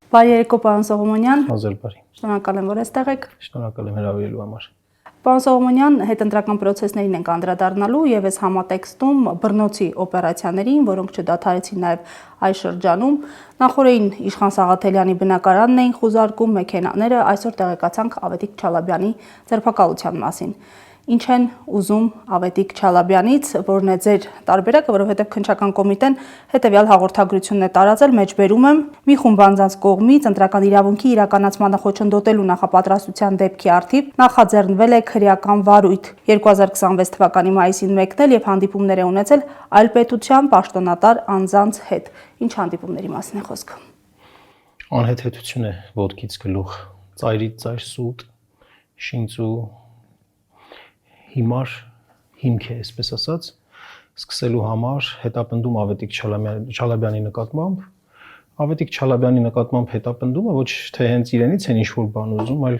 Բարի երեկո, պարոն Սողոմոնյան։ Հազար բարի։ Շնորհակալ եմ, որ այստեղ եք։ Շնորհակալ եմ հրավիրելու համար։ Պարոն Սողոմոնյան, հետընտրական process-ներին ենք անդրադառնալու եւ այս համատեքստում բռնոցի օպերացիաներին, որոնք չդադարեցին նաեւ այս շրջանում, նախորդին Իշխան Սաղաթելյանի բնակարանն էին խուզարկում մեքենաները, այսօր տեղեկացանք Ավետիք Չալաբյանի ձերբակալության մասին։ Ինչ են ուզում Ավետիք Չալաբյանից, որն է ձեր տարբերակը, որովհետև քննչական կոմիտեն հետևյալ հաղորդագրությունն է տարածել, մեջբերում եմ մի խումբ անձանց կողմից ընտրական իրավունքի իրականացմանը խոչընդոտելու նախապատրաստության դեպքի առթիվ նախաձեռնվել է քրեական վարույթ 2026 թվականի մայիսին մեկնել եւ հանդիպումներ է ունեցել այլ պետության պաշտոնատար անձանց հետ։ Ինչ հանդիպումների մասին է խոսքը։ Անհեթեթություն է ոտքից գլուխ, ծայրից ծայր սուտ, շինծու հիմար հիմք է, այսպես ասած, սկսելու համար հետապնդում Ավետիք Չալաբյանի նկատմամբ։ Ավետիք Չալաբյանի նկատմամբ հետապնդումը ոչ թե հենց իրենից են ինչ-որ բան ուզում, այլ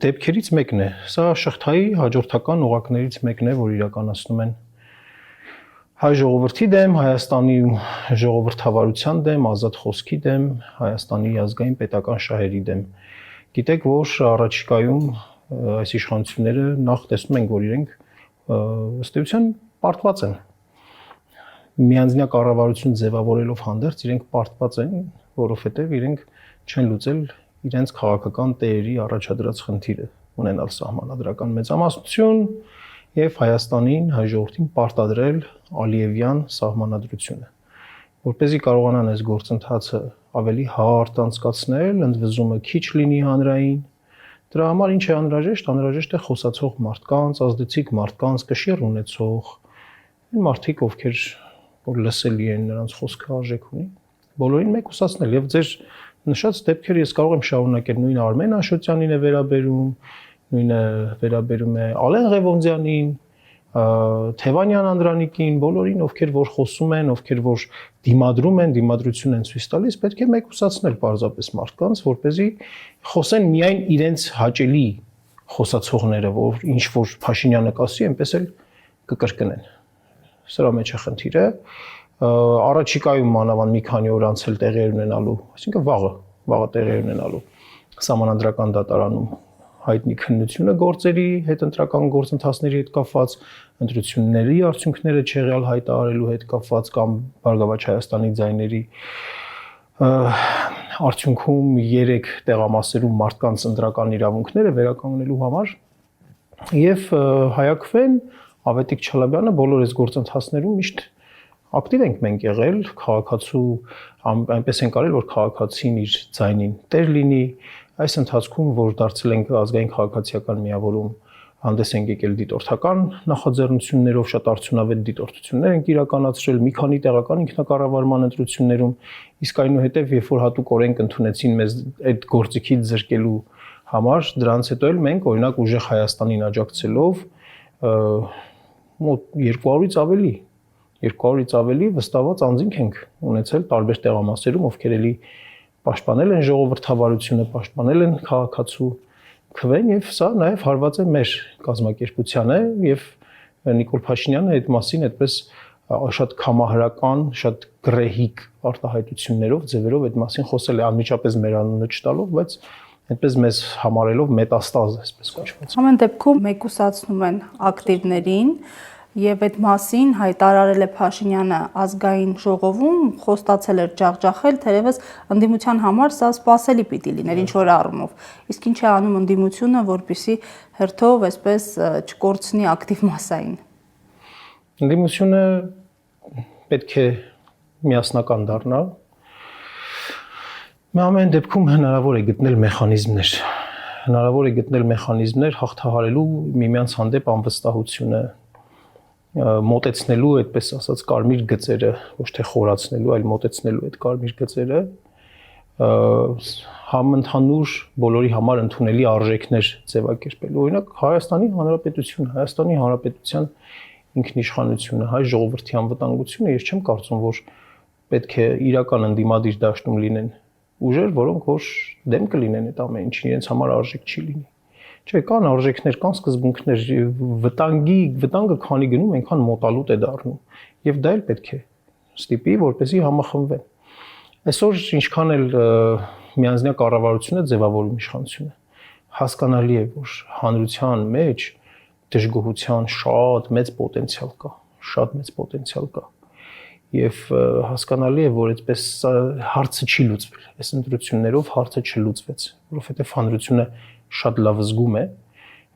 դեպքերից մեկն է։ Սա շղթայի հաջորդական օղակներից մեկն է, որ իրականացնում են հայ ժողովրդի դեմ, Հայաստանի ժողովրդավարության դեմ, ազատ խոսքի դեմ, Հայաստանի ազգային պետական շահերի դեմ։ Գիտեք, որ առաջիկայում այս իշխանությունները նախ տեսնում ենք, որ իրենք ըստ էության պարտված են միանձնյա կառավարություն ձևավորելով հանդերձ իրենք պարտված են, որովհետև իրենք չեն լուծել իրենց քաղաքական տերերի առաջադրած խնդիրը ունենալ սահմանադրական մեծամասնություն եւ Հայաստանին հայ ժողովրդին պարտադրել Ալիևյան սահմանադրությունը, որպեսզի կարողանան այս գործընթացը ավելի հարթ անցկացնել, ընդվզումը քիչ լինի հանրային։ Դրա համար ինչ է անհրաժեշտ, անհրաժեշտ է խոսացող մարդկանց, ազդեցիկ մարդկանց, կշիռ ունեցող, այն մարդիկ, ովքեր որ լսելի են, նրանց խոսքը արժեք ունի, բոլորին մեկուսացնել եւ ձեր նշած դեպքերը ես կարող եմ շարունակել, նույն Արմեն Աշոտյանին է վերաբերում, նույնը վերաբերում է Ալեն Ղևոնդյանին, Թևանյան Անդրանիկին, բոլորին, ովքեր որ խոսում են, ովքեր որ դիմադրում են, դիմադրություն են ցույց տալիս, պետք է մեկուսացնել պարզապես մարդկանց, որպեսզի խոսեն միայն իրենց հաճելի խոսացողները, որ ինչ որ Փաշինյանը կասի, այնպես էլ կկրկնեն։ Սրա մեջ է խնդիրը։ Առաջիկայում մանավանդ մի քանի օր անց էլ տեղի ունենալու, այսինքն վաղը տեղի ունենալու Սահմանադրական դատարանում հայտնի քննությունը գործերի հետընտրական գործընթացների հետ կապված, ընտրությունների արդյունքները չեղյալ հայտարարելու հետ կապված կամ Բարգավաճ Հայաստանի ձայների արդյունքում 3 տեղամասերում մարդկանց ընտրական իրավունքները վերականգնելու համար եւ հայակվեն Ավետիք Չալաբյանը բոլոր այս գործընթացներում միշտ ակտիվ ենք մենք եղել, քաղաքացու այնպես ենք արել, որ քաղաքացին իր ձայնին տեր լինի, այս ընթացքում որ դարձել ենք ազգային քաղաքացիական միավորում, հանդես ենք եկել դիտորդական նախաձեռնություններով, շատ արդյունավետ դիտորդություններ ենք իրականացրել, մի քանի տեղական ինքնակառավարման ընտրություններում, իսկ այնուհետև երբ որ հատուկ օրենք ընդունեցին մեզ այդ գործիքից զրկելու համար, դրանից հետո էլ մենք օրինակ ուժեղ Հայաստանին աջակցելով մոտ 200-ից ավելի վստահված անձինք ենք ունեցել տարբեր տեղամասերում, ովքեր էլի պաշտպանել են ժողովրդավարությունը, պաշտպանել են քաղաքացու քվեն եւ սա նաեւ հարված է մեր կազմակերպությանը եւ Նիկոլ Փաշինյանը այդ մասին այդպես շատ կամահրական, շատ գրեհիկ արտահայտություններով, ձևերով այդ մասին խոսել է անմիջապես մեր անունը չտալով, բայց այդպես մեզ համարելով մետաստազ, այսպես կոչված։ Ամեն դեպքում մեկուսացնում են ակտիվներին եւ այդ մասին հայտարարել է Փաշինյանը ազգային ժողովում, խոստացել էր ջախջախել, թերևս ընդդիմության համար սա սպասելի պիտի լիներ ինչ որ առումով։ Իսկ ինչ է անում ընդդիմությունը, որպեսզի հերթով այսպես չկորցնի ակտիվ մասային։ Ընդդիմությունը պետք է միասնական դառնա։ Ամեն դեպքում հնարավոր է գտնել մեխանիզմներ հաղթահարելու միմյանց հանդեպ անվստահությունը, մոտեցնելու, այդպես ասած, կարմիր գծերը, ոչ թե խորացնելու, այլ մոտեցնելու այդ կարմիր գծերը, համընդհանուր բոլորի համար ընդունելի արժեքներ ձևակերպելու։ Օրինակ Հայաստանի Հանրապետության ինքնիշխանությունը, հայ ժողովրդի անվտանգությունը, ես չեմ կարծում, որ պետք է իրական ընդդիմադիր դաշտում լինեն ուժեր, որոնք որ դեմ կլինեն այդ ամեն ինչին, իրենց համար արժեք չի լինի։ Չէ, կան արժեքներ, կան սկզբունքներ, վտանգը քանի գնում, այնքան մոտալուտ է դառնում, եւ դա էլ պետք է ստիպի, որպեսզի համախմբվեն։ Այսօր ինչքան էլ միանձնյա կառավարությունը ձևավորում իշխանությունը։ Հասկանալի է, որ հանրության մեջ դժգոհության շատ մեծ պոտենցիալ կա, շատ մեծ պոտենցիալ կա։ Եվ հասկանալի է, որ այդպես հարցը չի լուծվել։ Այս ընտրություններով հարցը չլուծվեց, որովհետև հանրությունը շատ լավ զգում է,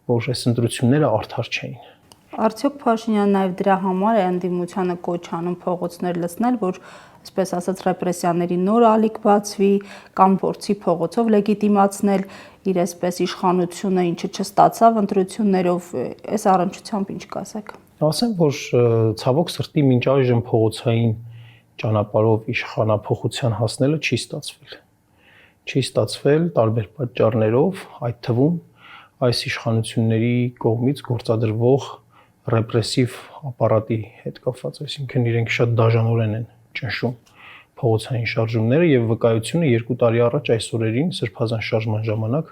որ այս ընտրությունները արդար չէին։ Արդյոք Փաշինյանը նաև դրա համար է ընդդիմությանը կոչ անում փողոցներ լցնել, որ այսպես ասած ռեպրեսիաների նոր ալիք բացվի կամ փորձի փողոցով լեգիտիմացնել իր այսպես իշխանությունը, ինչը չստացավ ընտրություններով, այս առնչությամբ ինչ կասեք։ Ասեմ, որ ցավոք սրտի մինչ այժմ փողոցային ճանապարհով իշխանափոխության հասնելը չի ստացվել։ Չի ստացվել տարբեր պատճառներով, այդ թվում այս իշխանությունների կողմից գործադրվող ռեպրեսիվ ապարատի հետ կապված, այսինքն իրենք շատ դաժանորեն են ճնշում փողոցային շարժումները եւ վկայությունը 2 տարի առաջ այս օրերին սրբազան շարժման ժամանակ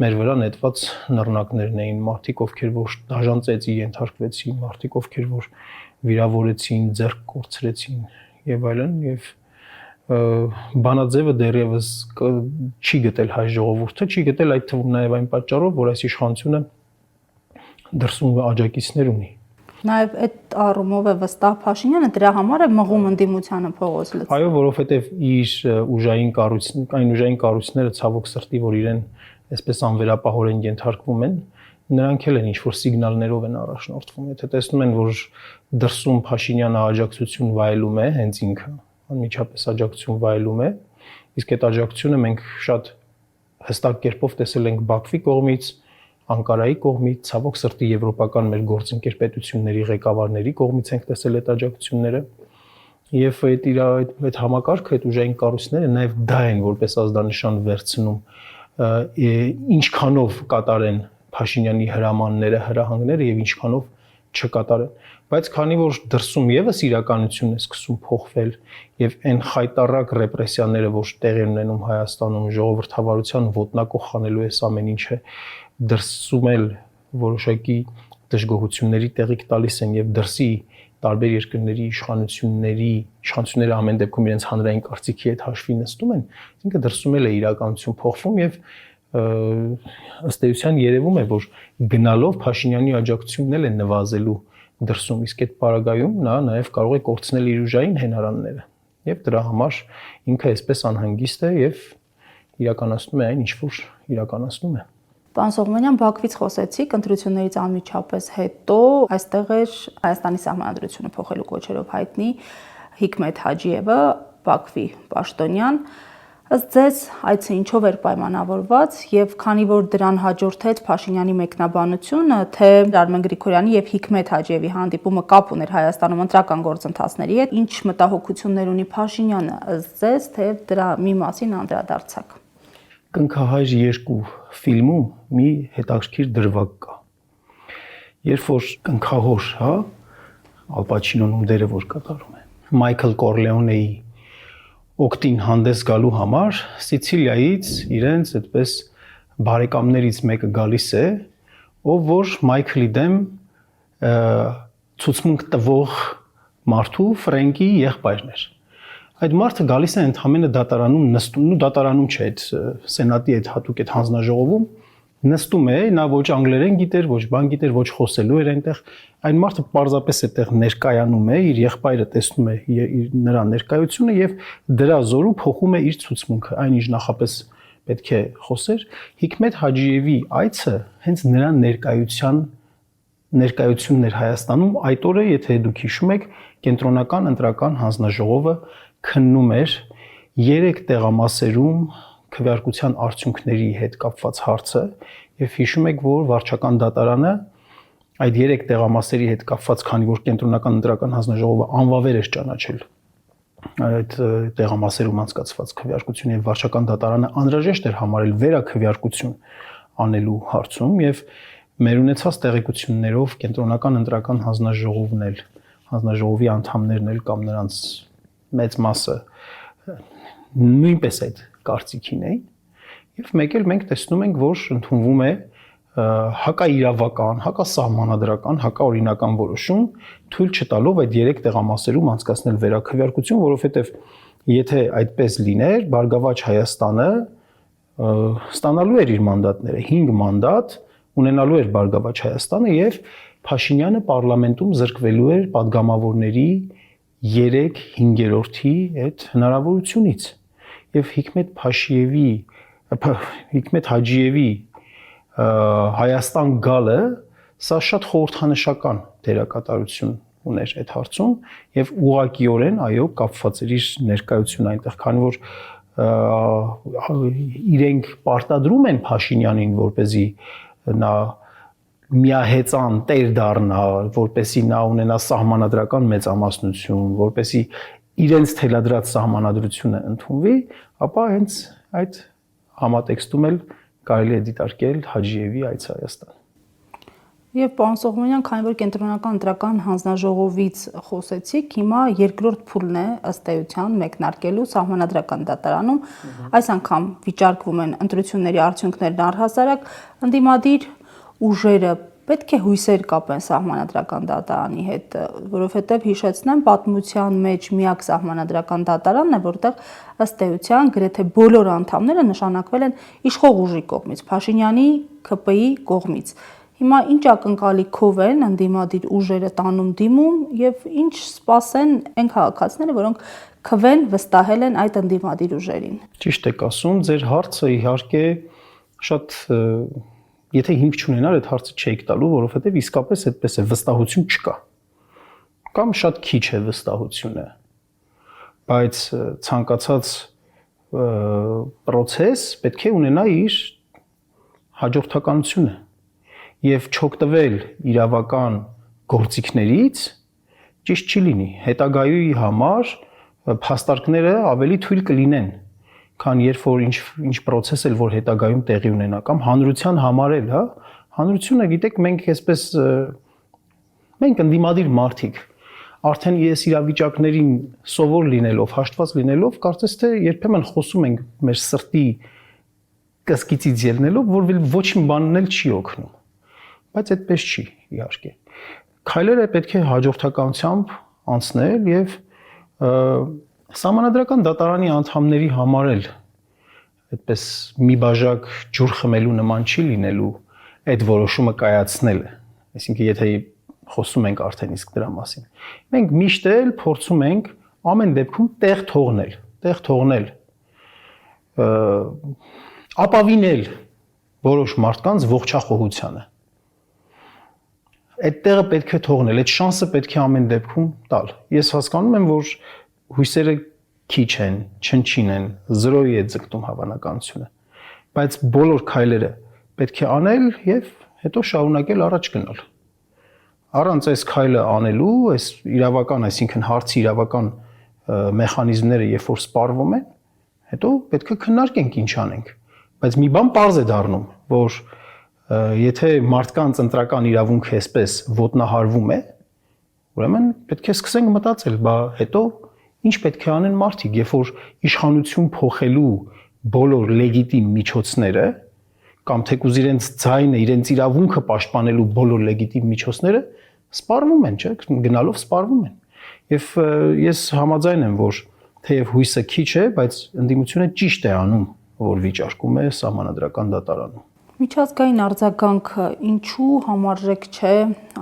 մեր վրա նետված նռնակներն էին, մարդիկ, ովքեր որ դաժան ծեծի ենթարկվեցին, մարդիկ, ովքեր որ վիրավորեցին, ձեռք կորցրեցին եւ այլն, եւ բանաձևը դեռևս չի գտել հայ ժողովուրդը, չի գտել այդ թվում նաեւ այն պատճառով, որ այս իշխանությունը դրսում աջակիցներ ունի։ Նաև այդ առումով է վստահ Փաշինյանը, դրա համար է մղում ընդդիմությանը փողոց լցնել։ Այո, որովհետեւ իր ուժային կառույցները ցավոք սրտի, որ իրեն այսպես անվերապահորեն ենթարկվում են, նրանք էլ են ինչ-որ սիգնալներով են առաջնորդվում։ Եթե տեսնում են, որ դրսում Փաշինյանը աջակցություն վայելում է, հենց ինքը անմիջապես աջակցություն վայելում է, իսկ այդ աջակցությունը մենք շատ հստակ կերպով տեսել ենք Բաքվի կողմից, Անկարայի կողմից, ցավոք սրտի եվրոպական մեր գործընկեր պետությունների ղեկավարների կողմից ենք տեսել այդ աջակցությունները։ Եվ այդ համակարգը, այդ ուժային կառույցները նաև դա են որպես ազդանշան վերցնում, ինչքանով կատարեն Փաշինյանի հրամանները, հրահանգները եւ ինչքանով չկատարեն։ Բայց քանի որ դրսում եւս իրականությունն է սկսում փոխվել եւ այն խայտառակ ռեպրեսիաները, որ տեղի ունենում Հայաստանում, ժողովրդավարության ոտնակոխ խանելու այս ամեն ինչը դրսում էլ որոշակի դժգոհությունների տեղիք տալիս են եւ դրսի տարբեր երկրների իշխանությունները ամեն դեպքում իրենց հանրային կարծիքի հետ հաշվի նստում են, ինքը դրսում էլ է իրականություն փոխվում եւ ըստ էության երևում է, որ գնալով Փաշինյանի աջակցությունն էլ է նվազելու դրսում, իսկ այդ պարագայում նա նաեւ կարող է կորցնել իր ուժային հենարանները եւ դրա համար ինքը այսպես անհանգիստ է եւ իրականացնում է այն, ինչ որ իրականացնում է։ Պարոն Սողոմոնյան, Բաքվից խոսեցիք, ընտրություններից անմիջապես հետո այստեղ էր Հայաստանի սահմանադրությունը փոխելու կոչերով հայտնի Հիկմեթ Հաջիևը, Բաքվի պաշտոնյան։ Ըստ ձեզ, այցը ինչով էր պայմանավորված եւ քանի որ դրան հաջորդեց Փաշինյանի մեկնաբանությունը, թե Արմեն Գրիգորյանի եւ Հիկմեթ Հաջիևի հանդիպումը կապ ուներ Հայաստանում ընտրական գործընթացների հետ, ինչ մտահոգություններ ունի Փաշինյանը, ըստ ձեզ, թե դրա մի մասին անդրադարձակ։ Կնքահայր 2 ֆիլմում մի հետաքրքիր դրվագ կա։ Երբ որ կնքահոր, հա, Ալ Պաչինոն դերը որ կատարում է, Մայքլ Կորլեոնեի օկտին հանդես գալու համար Սիցիլիայից իրենց այդպես բարեկամներից մեկը գալիս է, ով որ Մայքլի դեմ ցուցմունք տվող մարդու Ֆրենկի եղբայրն էր։ Այդ մարդը գալիս է ընդհանրապես դատարանում նստում, ու դատարանում չէ, այդ սենատի այդ հատուկ այդ հանձնաժողովում նստում է, նա ոչ անգլերեն գիտեր, ոչ բան գիտեր, ոչ խոսելու էր այնտեղ։ Այն մարդը պարզապես այդտեղ ներկայանում է, իր եղբայրը տեսնում է նրա ներկայությունը եւ դրա զորու փոխում է իր ցուցմունքը, այնինչ նախապես պետք է խոսեր։ Հիկմեթ Հաջիևի այցը հենց նրա ներկայությունն էր Հայաստանում, այդ օրը, եթե դուք հիշում եք, կենտրոնական ընտրական հանձնաժողովը քննում էր 3 տեղամասերում քվեարկության արդյունքների հետ կապված հարցը եւ հիշում եք, որ վարչական դատարանը այդ 3 տեղամասերի հետ կապված, քանի որ կենտրոնական ընտրական հանձնաժողովը անվավեր էր ճանաչել այդ տեղամասերում անցկացված քվեարկություն եւ վարչական դատարանը անհրաժեշտ էր համարել վերաքվեարկություն անելու հարցում եւ մեր ունեցած տեղեկություններով կենտրոնական ընտրական հանձնաժողովն էլ հանձնաժողովի անդամներն էլ կամ նրանց մեծ մասը նույնպես այդ կարծիքին էին եւ մեկ էլ մենք տեսնում ենք, որ ընդունվում է հակաիրավական, հակասահմանադրական, հակաօրինական որոշում թույլ չտալով այդ 3 տեղամասերում անցկացնել վերաքվեարկություն, որովհետեւ Եթե այդպես լիներ, Բարգավաճ Հայաստանը ստանալու էր իր մանդատները, 5 մանդատ ունենալու էր Բարգավաճ Հայաստանը եւ Փաշինյանը պարլամենտում զրկվելու էր падգամավորների 3/5-ի այդ հնարավորությունից եւ Հիկմետ Հաջիևի Հայաստան գալը սա շատ խորհրդանշական դերակատարություն ուներ այդ հարցում եւ ուղղակիորեն այո կապված էր իր ներկայությունը այնտեղ, քանի որ իրենք պարտադրում են Փաշինյանին, որպեսզի նա միահեծան տեր դառնա, որպեսզի նա ունենա սահմանադրական մեծամասնություն, որպեսզի իրենց թելադրած սահմանադրությունը ընդունվի, ապա հենց այդ համատեքստում էլ կարելի է դիտարկել Հաջիևի այց Հայաստան։ Եվ պարոն Սողոմոնյան, քանի որ կենտրոնական ընտրական հանձնաժողովից խոսեցիք, հիմա երկրորդ փուլն է ըստ էության մեկնարկելու Սահմանադրական դատարանում, այս անգամ վիճարկվում են ընտրությունների արդյունքներն առհասարակ, ընդդիմադիր ուժերը պետք է հույսեր կապեն Սահմանադրական դատարանի հետ, որովհետև հիշեցնեմ, պատմության մեջ միակ Սահմանադրական դատարանն է, որտեղ ըստ էության գրեթե բոլոր անդամները նշանակվել են իշխող ուժի կողմից, Փաշինյանի ՔՊ-ի կողմից։ Հիմա ինչ ակնկալիքով են ընդդիմադիր ուժերը տանում դիմում եւ ինչ սպասեն այն քաղաքացիները, որոնք քվեն վստահել են այդ ընդդիմադիր ուժերին։ Ճիշտ եք ասում, ձեր հարցը իհարկե շատ եթե հիմք չունենար այդ հարցը չէիք տալու, որովհետեւ իսկապես այդպես է, վստահություն չկա։ Կամ շատ քիչ է վստահությունը։ Բայց ցանկացած process պետք է ունենա իր հաջորդականությունը եւ չօգտվել իրավական գործիքներից ճիշտ չի լինի։ Հետագայի համար փաստարկները ավելի թույլ կլինեն, քան երբ որ ինչ process էլ որ հետագայում տեղի ունենա կամ հանրության համար էլ, հա, հանրությունը գիտեք մենք այսպես մենք ընդդիմադիր մարդիկ արդեն ես իրավիճակներին սովոր լինելով, հաշտված լինելով, կարծես թե երբեմն խոսում ենք մեր սրտի կսկիցից ելնելով, որ ոչ մի բանն էլ չի օգնում։ Բայց այդպես չի, իհարկե։ Քայլերը պետք է հաջորդականությամբ անցնել եւ Սահմանադրական դատարանի անդամների համար էլ այդպես մի բաժակ ջուր խմելու նման չի լինելու այդ որոշումը կայացնելը։ Այսինքն եթե խոսում ենք արդեն իսկ դրա մասին։ Մենք միշտ էլ փորձում ենք ամեն դեպքում տեղ թողնել ապավինել որոշ մարդկանց ողջախոհությանը։ Այդ տեղը պետք է թողնել, այդ շանսը պետք է ամեն դեպքում տալ։ Ես հասկանում եմ, որ հույսերը քիչ են, չնչին են, 0-ի է ձգտում հավանականությունը, բայց բոլոր քայլերը պետք է անել եւ հետո շարունակել առաջ գնալ։ Առանց այս քայլը անելու, այս իրավական, այսինքն հարցի իրավական մեխանիզմները երբ որ սպառվում են, հետո պետք է քննարկենք ինչ անենք։ Բայց մի բան պարզ է դառնում, որ եթե մարդկանց ընտրական իրավունքը այսպես ոտնահարվում է, ուրեմն պետք է սկսենք մտածել, բա հետո ինչ պետք է անեն մարդիկ, երբ որ իշխանություն փոխելու բոլոր լեգիտիմ միջոցները կամ թեկուզ իրենց ձայնը, իրենց իրավունքը պաշտպանելու բոլոր լեգիտիմ միջոցները սպառվում են, չէ՞, գնալով սպառվում են։ Եվ ես համաձայն եմ, որ թեև հույսը քիչ է, բայց ընդդիմությունը ճիշտ է անում, որ վիճարկում է Սահմանադրական դատարանում։ Միջազգային արձագանքը ինչու համարժեք չէ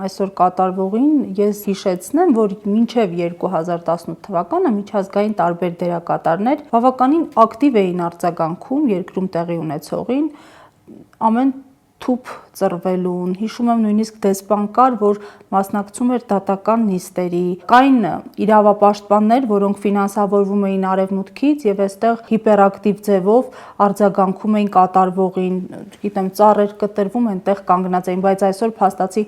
այսօր կատարվողին, ես հիշեցնեմ, որ մինչև 2018 թվականը միջազգային տարբեր դերակատարներ բավականին ակտիվ էին արձագանքում երկրում տեղի ունեցողին, ամեն թուփ ծռվելուն, հիշում եմ նույնիսկ դեսպան կար, որ մասնակցում էր դատական նիստերի, կային իրավապաշտպաններ, որոնք ֆինանսավորվում էին արևմուտքից եւ այստեղ հիպերակտիվ ձևով արձագանքում էին կատարվողին, գիտեմ, ծառեր կտրվում այնտեղ կանգնած էին, բայց այսօր փաստացի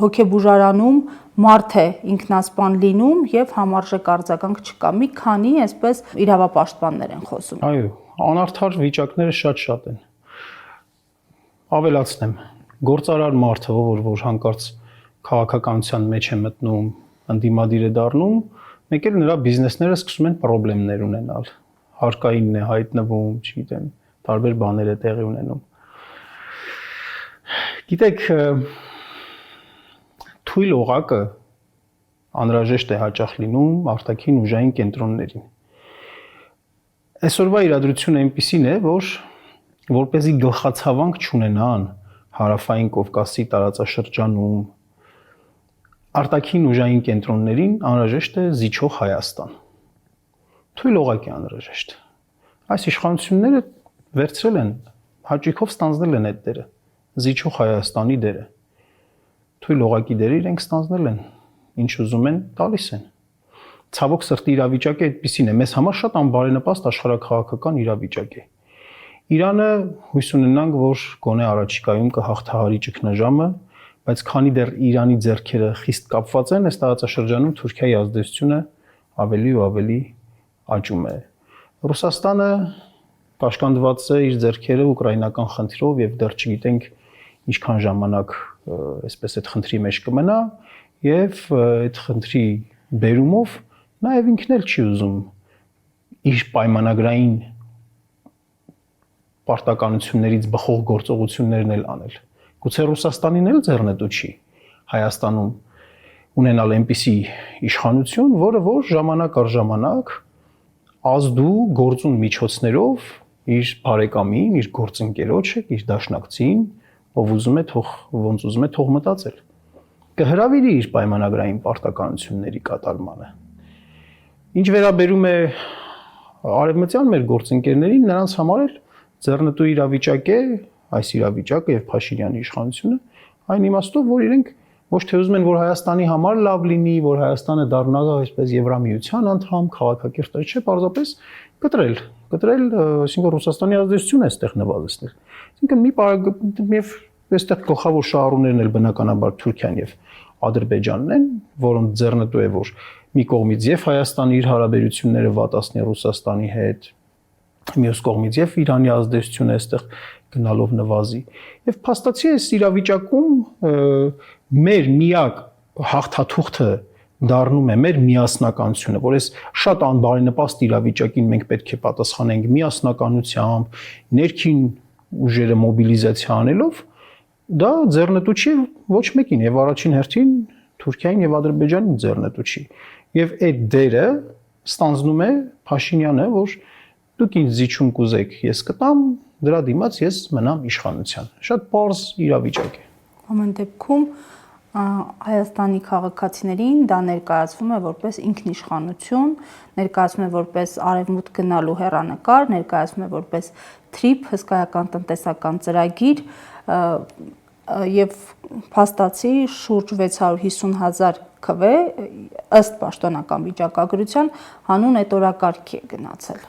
հոգեբուժարանում մարդ է ինքնասպան լինում եւ համարժեք արձագանք չկա։ Մի քանի այսպես իրավապաշտպաններ են խոսում։ Այո, անարդար վիճակները շատ են։ Ավելացնեմ, գործարար մարդը, որ հանկարծ քաղաքականության մեջ է մտնում, ընդդիմադիր է դառնում, մեկ էլ նրա բիզնեսները սկսում են խնդիրներ ունենալ, հարկայինն է հայտնվում, չգիտեմ, տարբեր բաներ է տեղի ունենում։ Գիտեք, թույլ օղակը անհրաժեշտ է հաճախ լինում արտաքին ուժային կենտրոններին։ Այսօրվա իրադրությունը այնպիսին է, որ որպեսզի գլխացավանք չունենան հարավային Կովկասի տարածաշրջանում արտաքին ուժային կենտրոններին անհրաժեշտ է զիջող Հայաստան։ Թույլ օղակի անհրաժեշտ։ Այս իշխանությունները վերցրել են, հաճույքով ստանձնել են այդ դերը, զիջող Հայաստանի դերը։ Թույլ օղակի դերը իրենք ստանձնել են, ինչ ուզում են, տալիս են։ Ցավոք սրտի իրավիճակը այդպիսին է, մեզ համար շատ անբարենպաստ աշխարհաքաղաքական իրավիճակ է։ Իրանը հույս ունենանք, որ գոնե առաջիկայում կհաղթահարի ճգնաժամը, բայց քանի դեռ Իրանի ձեռքերը խիստ կապված են, այս տարածաշրջանում Թուրքիայի ազդեցությունը ավելի ու ավելի աճում է։ Ռուսաստանը կաշկանդված է իր ձեռքերը ուկրաինական խնդրով եւ դեռ չգիտենք ինչքան ժամանակ այսպես այդ խնդրի մեջ կմնա եւ այդ խնդրի բերումով նաեւ ինքն էլ չի ուզում իր պայմանագրային պարտականություններից բխող գործողություններն էլ անել։ Գուցե Ռուսաստանին էլ ձեռնտու չի Հայաստանում ունենալ այնպիսի իշխանություն, որը որ ժամանակ առ ժամանակ ազդու գործուն միջոցներով իր բարեկամին, իր գործընկերոջը, իր դաշնակցին, ով ուզում է ոնց ուզում է թող մտածել, կհրավիրի իր պայմանագրային պարտականությունների կատարմանը։ Ինչ վերաբերում է արևմտյան մեր գործընկերներին, նրանց համար էլ ձեռնտու իրավիճակ է այս իրավիճակը եւ Փաշինյանի իշխանությունը, այն իմաստով, որ իրենք ոչ թե ուզում են, որ Հայաստանի համար լավ լինի, որ Հայաստանը դառնա այսպես Եվրամիության անդամ, քաղաքակիրթ չէ, պարզապես կտրել, այսինքն Ռուսաստանի ազդեցությունը այստեղ նվազեցնել։ Այսինքն եւ այստեղ գլխավոր շահառուներն էլ բնականաբար Թուրքիան եւ Ադրբեջանն են, որոնց ձեռնտու է, որ մի կողմից եւ Հայաստանը իր հարաբերությունները վատացնի Ռուսաստանի հետ, մյուս կողմից եւ Իրանի ազդեցությունը այստեղ գնալով նվազի։ Եվ փաստացի այս իրավիճակում մեր միակ հաղթաթուղթը դառնում է մեր միասնականությունը, որ այս շատ անբարենպաստ իրավիճակին մենք պետք է պատասխանենք միասնականությամբ, ներքին ուժերը մոբիլիզացիա անելով, դա ձեռնտու չի ոչ մեկին եւ առաջին հերթին Թուրքիային եւ Ադրբեջանին ձեռնտու չի։ Եվ այդ դերը ստանձնում է Փաշինյանը, որ դուք ինձ զիջում կուզեք, ես կտամ, դրա դիմաց ես մնամ իշխանության։ Շատ պարզ իրավիճակ է։ Ամեն դեպքում Հայաստանի քաղաքացիներին դա ներկայացվում է որպես ինքնիշխանություն, ներկայացվում է որպես արևմուտք գնալու հեռանկար, ներկայացվում է որպես թրիփ, հսկայական տնտեսական ծրագիր եւ փաստացի շուրջ 650,000 քվ ըստ պաշտոնական վիճակագրության հանուն այդ օրակարգի է գնացել։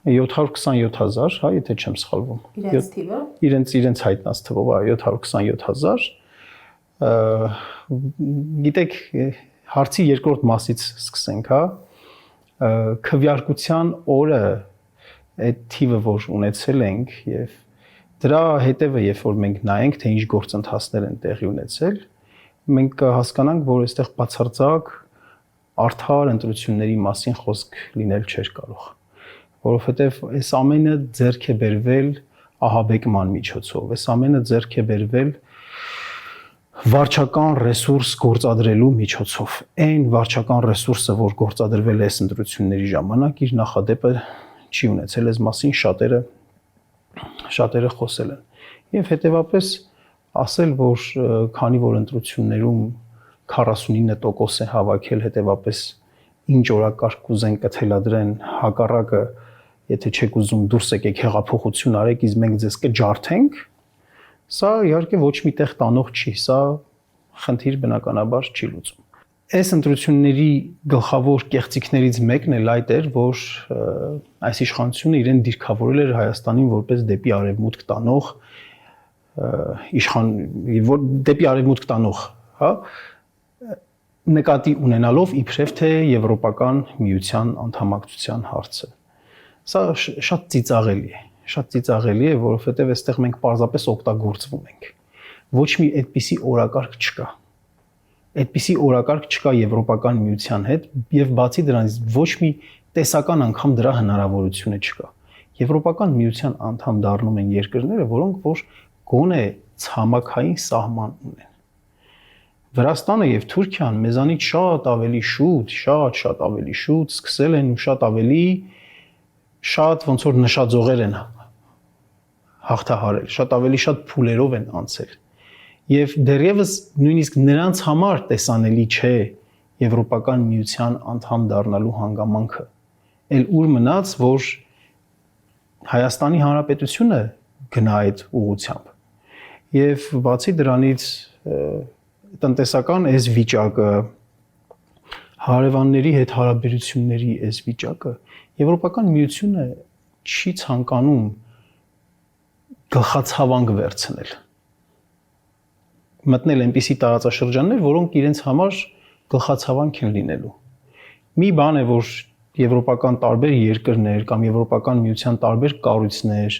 727,000, հա, եթե չեմ սխալվում։ Իրենց թիվը։ Իրենց հայտնած թվով, 727,000։ Գիտեք, հարցի երկրորդ մասից սկսենք, հա։ Քվեարկության օրը այդ թիվը, որ ունեցել ենք եւ դրա հետևը, երբ որ մենք նայենք, թե ինչ գործընթացներ են տեղի ունեցել, մենք կհասկանանք, որ այստեղ բացարձակ արդար ընտրությունների մասին խոսք լինել չէր կարող, որովհետև այս ամենը ձեռք է բերվել ահաբեկման միջոցով, այս ամենը ձեռք է բերվել վարչական ռեսուրս գործադրելու միջոցով։ Այն վարչական ռեսուրսը, որ գործադրվել է այս ընտրությունների ժամանակ, իր նախադեպը չի ունեցել, այս մասին շատերը խոսել են։ Եվ հետևապես ասել, որ քանի որ ընտրություններում 49% է հավաքել, հետևապես ինչ օրակարգ կուզեն կթելադրեն, հակառակը, եթե չեք ուզում դուրս եկեք հեղափոխություն արեք, իսկ մենք ձեզ կջարդենք, սա իհարկե ոչ մի տեղ տանող չի, սա խնդիր բնականաբար չի լուծում։ Այս ընտրությունների գլխավոր կեղծիքներից մեկն էլ այդ էր, որ այս իշխանությունը իրեն դիրքավորել էր Հայաստանին որպես դեպի արևմուտք տանող դեպի արևմուտք տանող, հա, նկատի ունենալով իբրև թե Եվրոպական միության անդամակցության հարցը։ Սա շատ ծիծաղելի է, որովհետև այստեղ մենք պարզապես օգտագործվում ենք։ Ոչ մի այդպիսի օրակարգ չկա։ Այդպիսի օրակարգ չկա Եվրոպական միության հետ եւ բացի դրանից ոչ մի տեսական անգամ դրա հնարավորությունը չկա։ Եվրոպական միության անդամ դառնում են երկրները, որոնք որ գոնե ցամաքային սահման ունեն։ Վրաստանը եւ Թուրքիան մեզանից շատ ավելի շուտ սկսել են ու շատ ավելի շատ ոնց որ նշաձողեր են հաղթահարել, շատ ավելի շատ փուլերով են անցել։ Եվ դեռևս նույնիսկ նրանց համար տեսանելի չէ Եվրոպական միության անդամ դառնալու հանգամանքը։ Էլ ուր մնաց, որ Հայաստանի Հանրապետությունը գնա այդ ուղղությամբ։ Եվ բացի դրանից տնտեսական այս վիճակը, հարևանների հետ հարաբերությունների այս վիճակը, Եվրոպական միությունը չի ցանկանում գլխացավանք վերցնել։ Մտնել այնպիսի տարածաշրջաններ, որոնք իրենց համար գլխացավանք են լինելու։ Մի բան է, որ եվրոպական տարբեր երկրներ կամ Եվրոպական միության տարբեր կառույցներ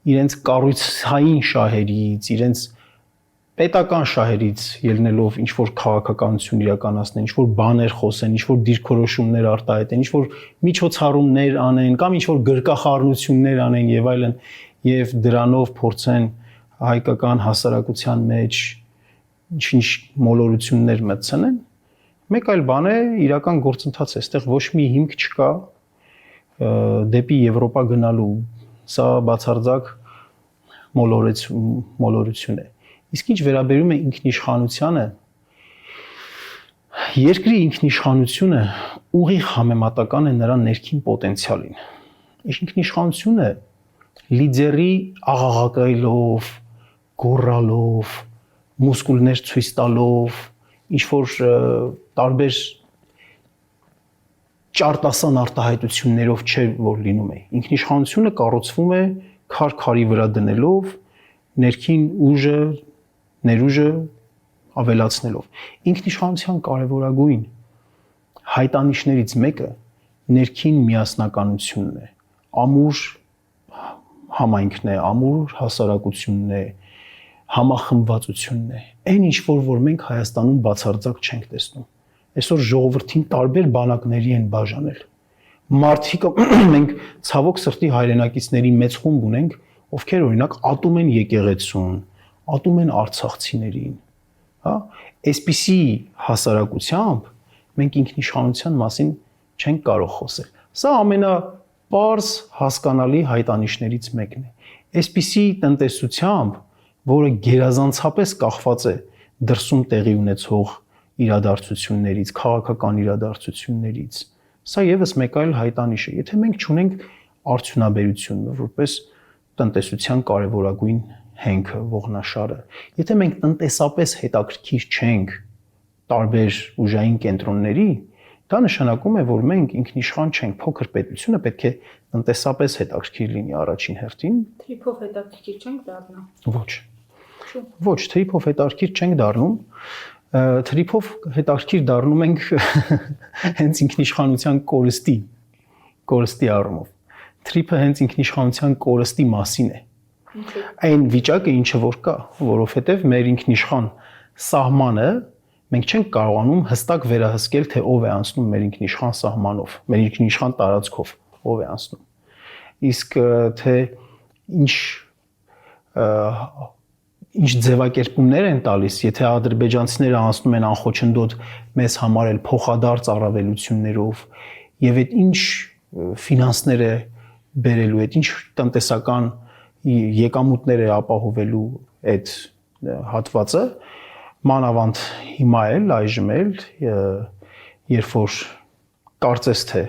իրենց կառույցային շահերից, իրենց պետական շահերից ելնելով ինչ որ քաղաքականություն իրականացնեն, ինչ որ բաներ խոսեն, ինչ որ դիրքորոշումներ արտահայտեն, ինչ որ միջոցառումներ անեն կամ ինչ որ գրկախառնություններ անեն եւ այլն, եւ դրանով փորձեն հայկական հասարակության մեջ ինչ մոլորություններ մտցնեն։ Մեկ այլ բան է, իրական գործընթաց է, այստեղ ոչ մի հիմք չկա դեպի Եվրոպա գնալու, սա բացարձակ մոլորություն է։ Իսկ ինչ վերաբերում է ինքնիշխանությանը, երկրի ինքնիշխանությունը ուղիղ համեմատական է նրա ներքին պոտենցիալին։ Իսկ ինքնիշխանությունը լիդերի աղաղակելով, գոռալով, մուսկուլներ ցույց տալով, ինչ որ տարբեր ճարտասան արտահայտություններով չէ, որ լինում է։ Ինքնիշխանությունը կառուցվում է քար-քարի վրա դնելով, ներքին ուժը, ներուժը ավելացնելով։ Ինքնիշխանության կարևորագույն հայտանիշներից մեկը ներքին միասնականությունն է, ամուր համայնքն է, ամուր հասարակությունն է, համախմբվածությունն է։ Այն ինչ որ մենք Հայաստանում բացարձակ չենք տեսնում։ Այսօր ժողովրդին տարբեր բանակների են բաժանել։ Մարդիկ մենք ցավոք սրտի հայրենակիցների մեծ խումբ ունենք, ովքեր օրինակ ատում են եկեղեցուն, ատում են արցախցիներին, հա? Այսպիսի հասարակությամբ մենք ինքնիշխանության մասին չենք կարող խոսել։ Սա ամենապարզ հասկանալի հայտանիշներից մեկն է։ Այսպիսի տնտեսությամբ, որը գերազանցապես կախված է դրսում տեղի ունեցող իրադարձություններից, քաղաքական իրադարձություններից, սա եւս մեկ այլ հայտանիշ է։ Եթե մենք չունենք արդյունաբերությունը որպես տնտեսության կարևորագույն հենքը, ողնաշարը, եթե մենք տնտեսապես հետաքրքիր չենք տարբեր ուժային կենտրոնների, դա նշանակում է, որ մենք ինքնիշխան չենք, փոքր պետությունը պետք է տնտեսապես հետաքրքիր լինի առաջին հերթին։ Թիփով հետաքրքիր չենք դառնա։ Ոչ։ Ոչ, թրիփով հետաքրքիր չենք դառնում, թրիփով հետաքրքիր դառնում ենք հենց ինքնիշխանության կորստի առումով։ Թրիփը հենց ինքնիշխանության կորստի մասին է։ Այն վիճակը, ինչը որ կա, որովհետև մեր ինքնիշխան սահմանը մենք չենք կարողանում հստակ վերահսկել, թե ով է անցնում մեր ինքնիշխան սահմանով, մեր ինքնիշխան տարածքով ով է անցնում։ Իսկ թե ինչ ձևակերպումներ են տալիս, եթե ադրբեջանցիները անցնում են անխոչնդոտ մեզ համար էլ փոխադարձ առավելություններով, եւ այդ ինչ ֆինանսներ է բերելու, այդ ինչ տնտեսական եկամուտներ է ապահովելու այդ հատվածը, մանավանդ հիմա էլ այժմ էլ երբ որ կարծես թե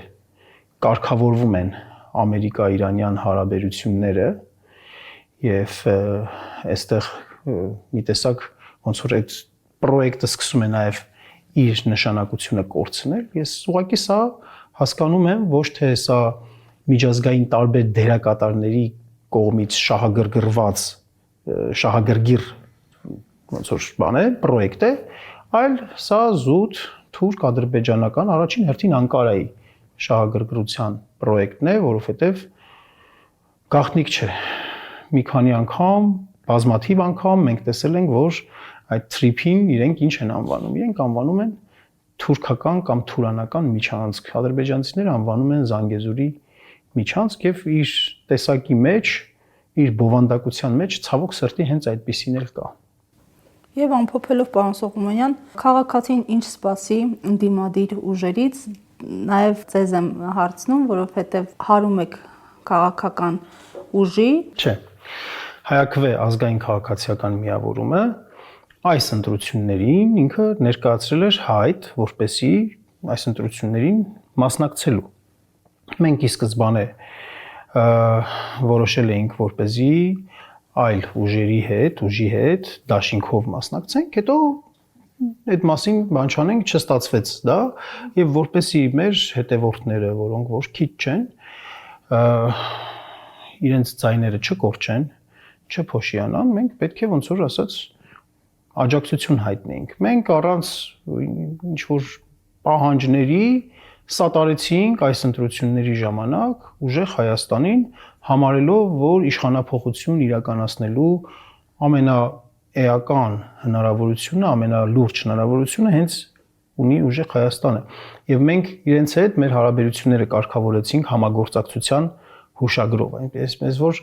կարգավորվում են ամերիկա-իրանյան հարաբերությունները եւ այստեղ մի տեսակ ոնց որ այդ պրոյեկտը սկսում է նաեւ իր նշանակությունը կորցնել, ես ուղղակի սա հասկանում եմ ոչ թե սա միջազգային տարբեր դերակատարների կողմից շահագրգռված շահագրգիռ ոնց որ բան է, պրոյեկտ է, այլ սա զուտ թուրք ադրբեջանական առաջին հերթին Անկարայի շահագրգռության պրոյեկտն է, որովհետև գաղտնիք չէ։ Մի քանի անգամ, բազմաթիվ անգամ մենք տեսել ենք, որ այդ թրիփին իրենք ինչ են անվանում։ Իրենք անվանում են թուրքական կամ թուրանական միջանցք։ Ադրբեջանցիները անվանում են Զանգեզուրի միջանցք եւ իր տեսակի մեջ, իր բովանդակության մեջ ցավոք սրտի հենց այդպիսին էլ կա։ Եվ ամփոփելով պարոն Սողոմոնյան, քաղաքացին ինչ սպասի ընդդիմադիր ուժերից, նաև ձեզ եմ հարցնում, որովհետև հարում եք քաղաքական ուժի։ Չէ։ Հայաքվե ազգային քաղաքացիական միավորումը այս ընտրություններին ինքը ներկայացրել էր հայտ, որպեսի այս ընտրություններին մասնակցելու։ Մենք ի սկզբանե որոշել էինք, որպեսզի այլ ուժի հետ դաշինքով մասնակցենք, հետո այդ մասին բան չանենք, չստացվեց դա, եւ որպեսի մեր հետևորդները, որոնք որ քիչ չեն, իրենց ձայները չկորչեն, չփոշիանան, մենք պետք է ոնց որ ասած աջակցություն հայտնեինք։ Մենք առանց ինչ որ պահանջների սատարեցինք այս ընտրությունների ժամանակ ուժեղ Հայաստանին, համարելով, որ իշխանափոխություն իրականացնելու ամենաէական հնարավորությունը, ամենալուրջ հնարավորությունը հենց ունի ուժեղ Հայաստանը։ Եվ մենք իրենց հետ մեր հարաբերությունները կարգավորեցինք համագործակցության հուշագրով, այնպես որ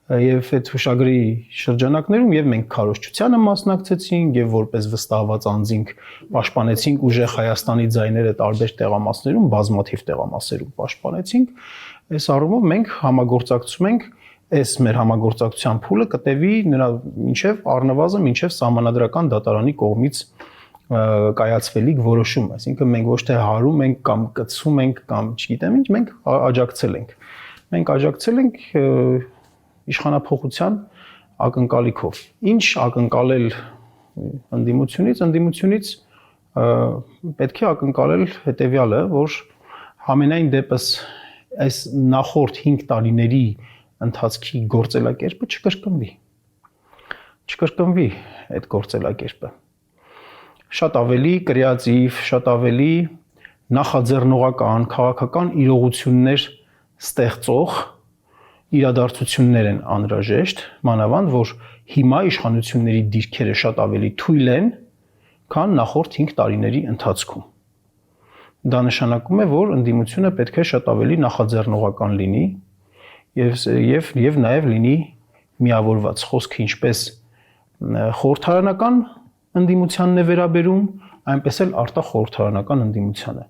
եւ այդ հուշագրի շրջանակներում եւ մենք քարոզչությանը մասնակցեցինք եւ որպես վստահված անձինք պաշտպանեցինք ուժեղ Հայաստանի ձայները տարբեր տեղամասերում, բազմաթիվ տեղամասերում պաշտպանեցինք։ Այս առումով մենք համագործակցում ենք, այս մեր համագործակցության փուլը կտևի նրա մինչեւ առնվազն մինչեւ սահմանադրական դատարանի կողմից կայացվելիք որոշում, այսինքն մենք ոչ թե հարում ենք կամ կծում ենք կամ չգիտեմ ինչ, մենք աջակցել ենք։ Մենք աջակցել ենք իշխանափոխության ակնկալիքով։ Ինչ ակնկալել ընդդիմությունից պետք է ակնկալել հետեւյալը, որ համենայն դեպս այս նախորդ 5 տարիների ընթացքի գործելակերպը չկրկնվի այդ գործելակերպը։ Շատ ավելի կրեատիվ, շատ ավելի նախաձեռնողական, քաղաքական իրողություններ ստեղծող իրադարձություններ են անհրաժեշտ, մանավանդ որ հիմա իշխանությունների դիրքերը շատ ավելի թույլ են, քան նախորդ 5 տարիների ընթացքում։ Դա նշանակում է, որ ընդդիմությունը պետք է շատ ավելի նախաձեռնողական լինի եւ նաեւ լինի միավորված։ Խոսքը ինչպես խորհրդարանական ընդդիմությանն է վերաբերում, այնպես էլ արտախորհրդարանական ընդդիմությանը։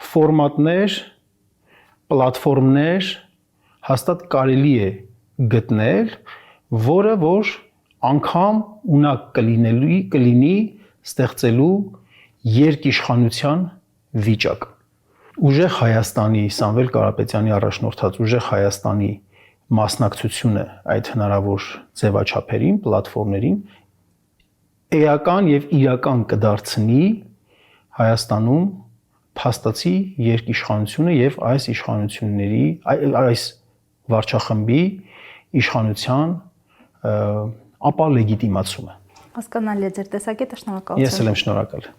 Ֆորմատներ, պլատֆորմներ հաստատ կարելի է գտնել, որը որ անգամ ունակ կլինի ստեղծելու երկիշխանության վիճակ։ Ուժեղ Հայաստանի Սամվել Կարապետյանի առաջնորդած ուժեղ Հայաստանի մասնակցությունը այդ հնարավոր ձևաչափերին, պլատֆորմերին էական եւ իրական կդարձնի Հայաստանում փաստացի երկիշխանությունը եւ այս իշխանությունների այս վարչախմբի իշխանության ապա լեգիտիմացումը։ Հասկանալի է ձեր տեսակետը, շնորհակալություն։ Ես էլ եմ շնորհակալ։